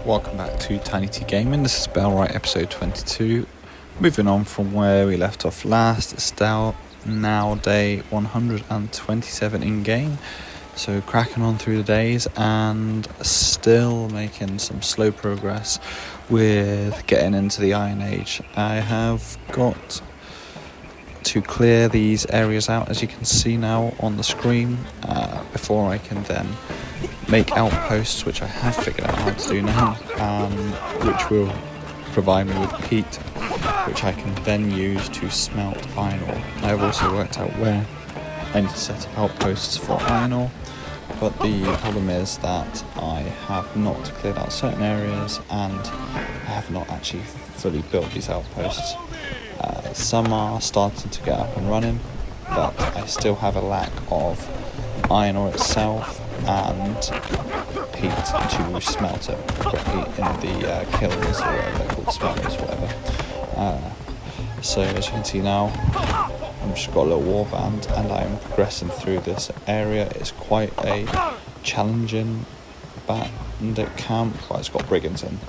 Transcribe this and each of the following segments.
welcome back to Tiny T Gaming. This is Bellwright episode 22. Moving on from where we left off last, it's now day 127 in game. So cracking on through the days and still making some slow progress with getting into the Iron Age. I have got to clear these areas out, as you can see now on the screen, before I can then make outposts, which I have figured out how to do now, which will provide me with peat, which I can then use to smelt iron ore. I've also worked out where I need to set up outposts for iron ore, but the problem is that I have not cleared out certain areas and I have not actually fully built these outposts. Some are starting to get up and running, but I still have a lack of iron ore itself and peat to smelt it quickly in the kilns, or whatever they're called, smelters, whatever. So as you can see now, I've just got a little warband and I'm progressing through this area. It's quite a challenging bandit camp, but it's got brigands in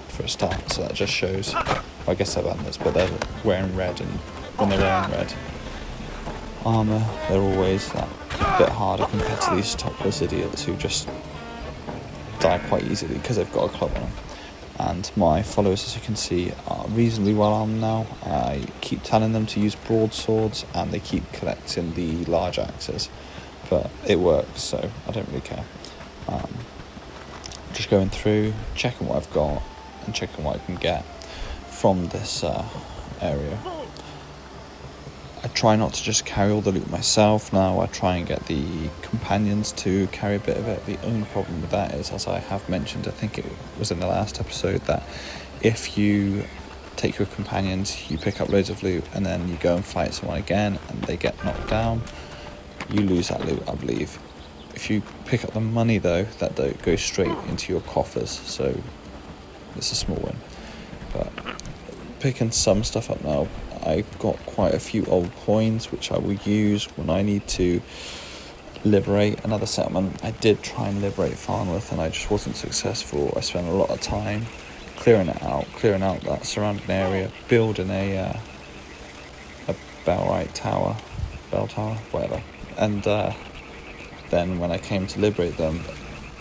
for a start, so that just shows, well, I guess they're bandits, but they're wearing red, and when they're wearing red armour, they're always that bit harder compared to these topless idiots who just die quite easily because they've got a club on them. And my followers, as you can see, are reasonably well armed now. I keep telling them to use broadswords and they keep collecting the large axes, but it works, so I don't really care. Just going through, checking what I've got and checking what I can get from this area. I try not to just carry all the loot myself now. I try and get the companions to carry a bit of it. The only problem with that is, as I have mentioned, I think it was in the last episode, that if you take your companions, you pick up loads of loot and then you go and fight someone again and they get knocked down, you lose that loot, I believe. If you pick up the money though, that goes straight into your coffers, so it's a small win. But picking some stuff up now, I've got quite a few old coins which I will use when I need to liberate another settlement. I did try and liberate Farnworth and I just wasn't successful. I spent a lot of time clearing out that surrounding area, building a Bellwright tower, bell tower, whatever. And then when I came to liberate them,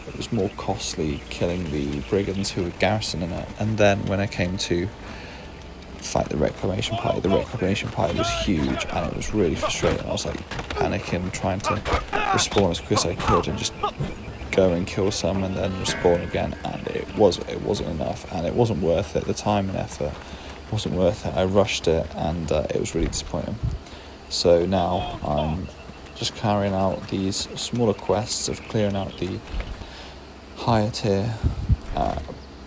it was more costly killing the brigands who were garrisoning it. And then when I came to fight the reclamation party was huge and it was really frustrating. I was like panicking, trying to respawn as quick as I could and just go and kill some and then respawn again, and it wasn't enough and it wasn't worth it. The time and effort wasn't worth it. I rushed it and it was really disappointing. So now I'm just carrying out these smaller quests of clearing out the higher tier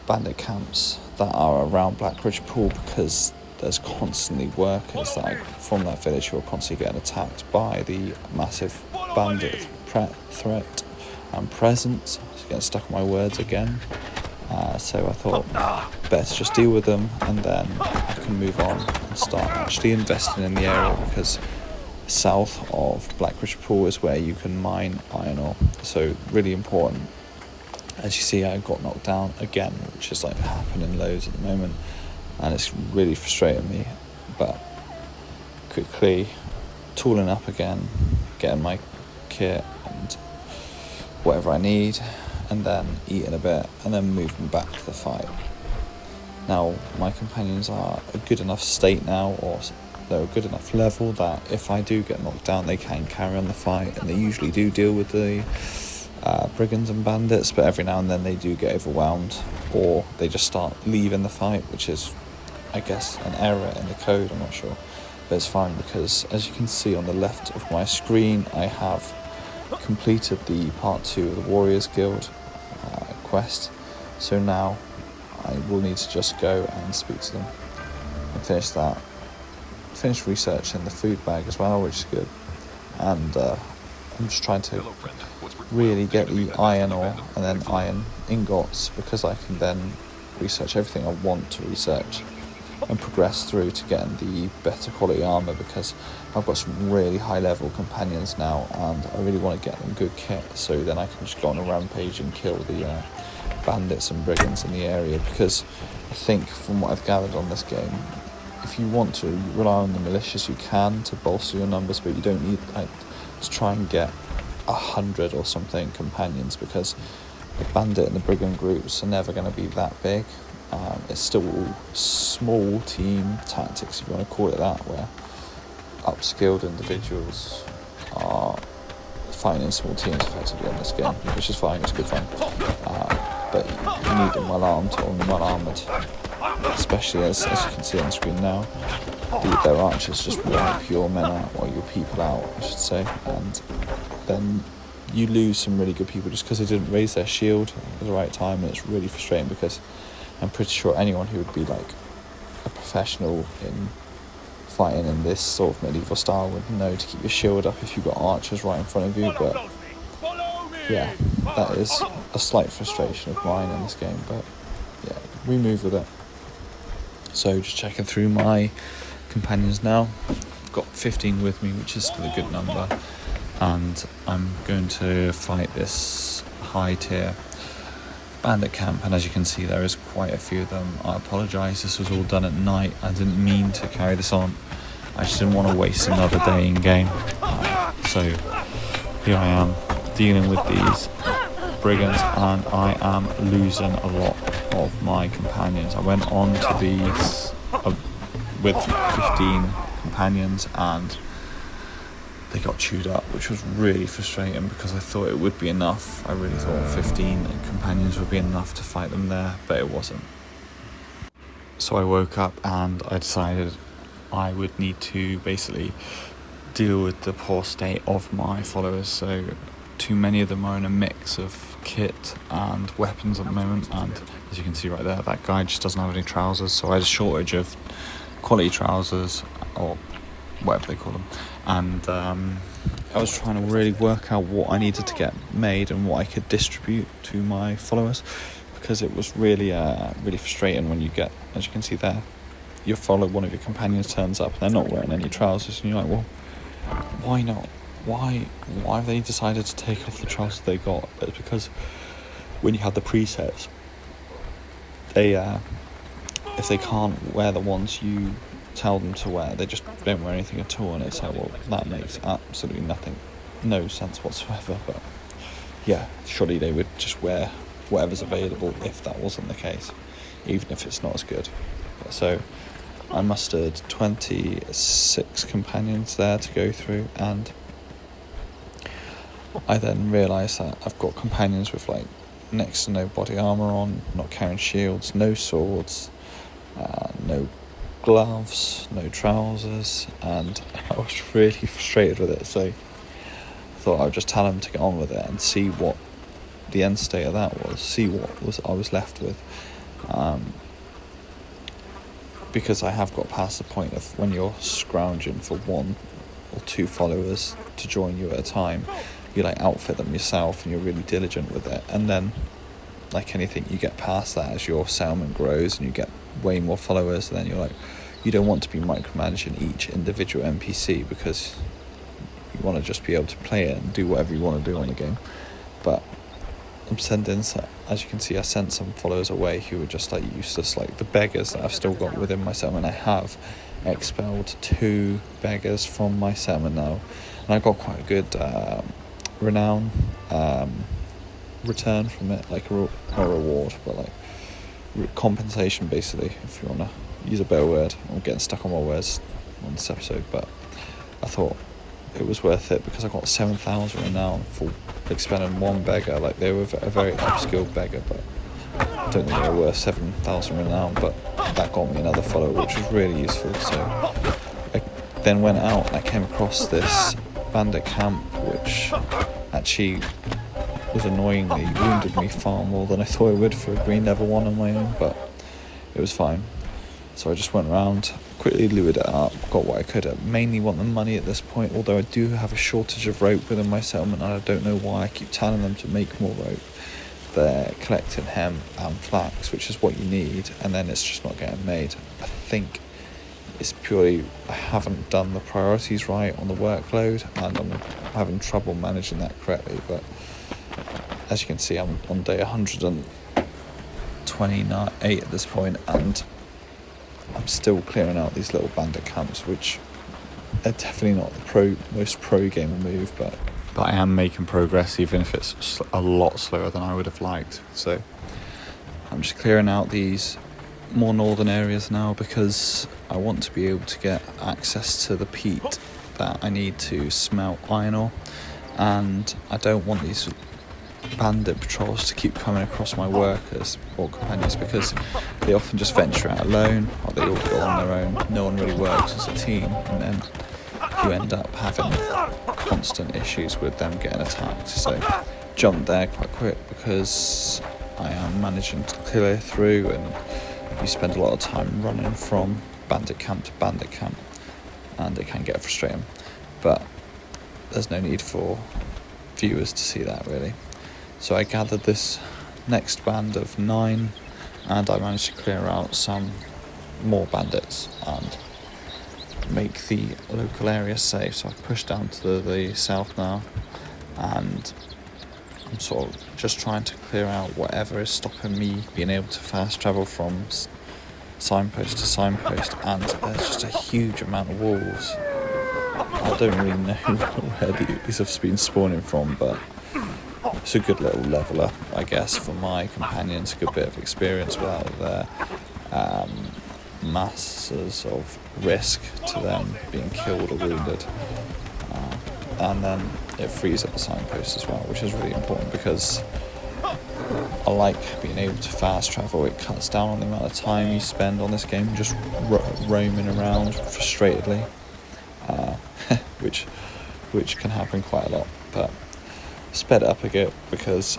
bandit camps that are around Blackridge Pool, because there's constantly workers from that village who are constantly getting attacked by the massive bandit threat and presence. Getting stuck on my words again. So I thought better just deal with them and then I can move on and start actually investing in the area, because south of Blackridge Pool is where you can mine iron ore, so really important. As you see, I got knocked down again, which is like happening loads at the moment, and it's really frustrating me. But quickly tooling up again, getting my kit and whatever I need, and then eating a bit, and then moving back to the fight. Now, my companions are a good enough state now, or they're a good enough level that if I do get knocked down, they can carry on the fight, and they usually do deal with the brigands and bandits, but every now and then they do get overwhelmed or they just start leaving the fight, which is, I guess, an error in the code, I'm not sure, but it's fine, because as you can see on the left of my screen, I have completed the part 2 of the Warriors Guild quest, so now I will need to just go and speak to them and finish researching the food bag as well, which is good, and I'm just trying to really get the iron ore and then iron ingots, because I can then research everything I want to research and progress through to getting the better quality armour, because I've got some really high level companions now and I really want to get them good kit, so then I can just go on a rampage and kill the bandits and brigands in the area, because I think from what I've gathered on this game, if you want to rely on the militias, you can to bolster your numbers, but you don't need to try and get 100 or something companions, because the bandit and the brigand groups are never going to be that big. It's still all small team tactics, if you want to call it that, where upskilled individuals are fighting in small teams effectively in this game, which is fine, it's good fun. But you need them well armed or well armoured, especially as you can see on the screen now. Their archers just wipe your men out, or your people out, I should say, and then you lose some really good people just because they didn't raise their shield at the right time, and it's really frustrating because I'm pretty sure anyone who would be like a professional in fighting in this sort of medieval style would know to keep your shield up if you've got archers right in front of you. But yeah, that is a slight frustration of mine in this game, but yeah, we move with it. So just checking through my companions now. I've got 15 with me, which is still a good number, and I'm going to fight this high tier bandit camp, and as you can see there is quite a few of them. I apologise, this was all done at night. I didn't mean to carry this on. I just didn't want to waste another day in game. So here I am dealing with these brigands, and I am losing a lot of my companions. I went on to these with 15 companions and they got chewed up, which was really frustrating because I thought it would be enough. I really thought 15 companions would be enough to fight them there, but it wasn't. So I woke up and I decided I would need to basically deal with the poor state of my followers. So too many of them are in a mix of kit and weapons at the moment, and as you can see right there, that guy just doesn't have any trousers, so I had a shortage of quality trousers, or whatever they call them, and I was trying to really work out what I needed to get made and what I could distribute to my followers, because it was really really frustrating when you get, as you can see there, one of your companions turns up and they're not wearing any trousers, and you're like, well, why not? Why have they decided to take off the trousers they got? It's because when you have the presets, they if they can't wear the ones you tell them to wear, they just don't wear anything at all, and it's like, well, that makes absolutely no sense whatsoever. But yeah, surely they would just wear whatever's available if that wasn't the case, even if it's not as good. So I mustered 26 companions there to go through, and I then realised that I've got companions with like next to no body armour on, not carrying shields, no swords, no gloves, no trousers, and I was really frustrated with it. So I thought I would just tell them to get on with it and see what the end state of that was, see what I was left with, because I have got past the point of when you're scrounging for one or two followers to join you at a time, you like outfit them yourself and you're really diligent with it, and then like anything, you get past that as your settlement grows and you get way more followers, and then you're like, you don't want to be micromanaging each individual NPC because you want to just be able to play it and do whatever you want to do on the game. But I'm sending, as you can see, I sent some followers away who were just like useless, like the beggars that I've still got within my settlement. I have expelled 2 beggars from my settlement now, and I got quite a good renown return from it, like not a reward, but like compensation basically, if you want to use a better word. I'm getting stuck on my words on this episode, but I thought it was worth it because I got 7,000 renown for expelling 1 beggar. Like, they were a very upskilled beggar, but I don't think they were worth 7,000 renown, but that got me another follower, which was really useful. So I then went out and I came across this bandit camp, which actually was annoyingly wounded me far more than I thought it would for a green level 1 on my own, but it was fine. So I just went around, quickly looted it up, got what I could. I mainly want the money at this point, although I do have a shortage of rope within my settlement, and I don't know why. I keep telling them to make more rope. They're collecting hemp and flax, which is what you need, and then it's just not getting made. I think it's purely I haven't done the priorities right on the workload, and I'm having trouble managing that correctly. But as you can see, I'm on day 100 and 28 at this point, and I'm still clearing out these little bandit camps, which are definitely not the most pro gamer move, but I am making progress, even if it's a lot slower than I would have liked. So I'm just clearing out these more northern areas now, because I want to be able to get access to the peat that I need to smelt iron ore, and I don't want these bandit patrols to keep coming across my workers or companions, because they often just venture out alone, or they all go on their own. No one really works as a team, and then you end up having constant issues with them getting attacked. So jump there quite quick, because I am managing to clear through, and you spend a lot of time running from bandit camp to bandit camp, and it can get frustrating, but there's no need for viewers to see that really. So I gathered this next band of 9, and I managed to clear out some more bandits and make the local area safe. So I've pushed down to the south now, and I'm sort of just trying to clear out whatever is stopping me being able to fast travel from signpost to signpost, and there's just a huge amount of wolves. I don't really know where these have been spawning from, but it's a good little leveler, I guess, for my companions. A good bit of experience without their masses of risk to them being killed or wounded. And then it frees up the signpost as well, which is really important, because I like being able to fast travel. It cuts down on the amount of time you spend on this game just roaming around frustratedly, which can happen quite a lot. But sped it up a bit, because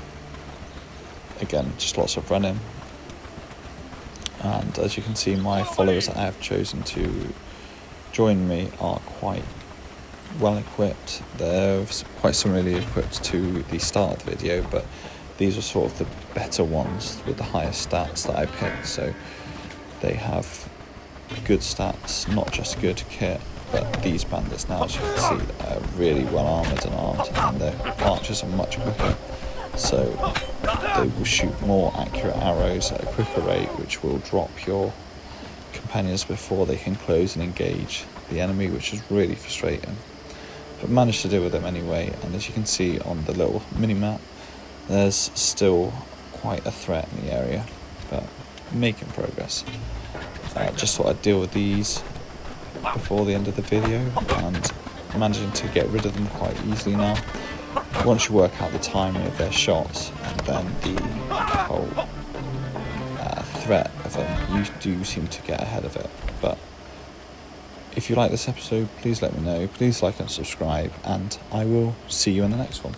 again, just lots of running. And as you can see, my followers that I have chosen to join me are quite well equipped. They're quite similarly equipped to the start of the video, but these are sort of the better ones with the highest stats that I picked. So they have good stats, not just good kit. But these bandits now, as you can see, are really well armoured and armed, and their archers are much quicker. So they will shoot more accurate arrows at a quicker rate, which will drop your companions before they can close and engage the enemy, which is really frustrating. But managed to deal with them anyway, and as you can see on the little mini-map, there's still quite a threat in the area, but making progress. Just thought I'd deal with these before the end of the video, and managing to get rid of them quite easily now. Once you work out the timing of their shots, and then the whole threat of them, you do seem to get ahead of it. But if you like this episode, please let me know. Please like and subscribe, and I will see you in the next one.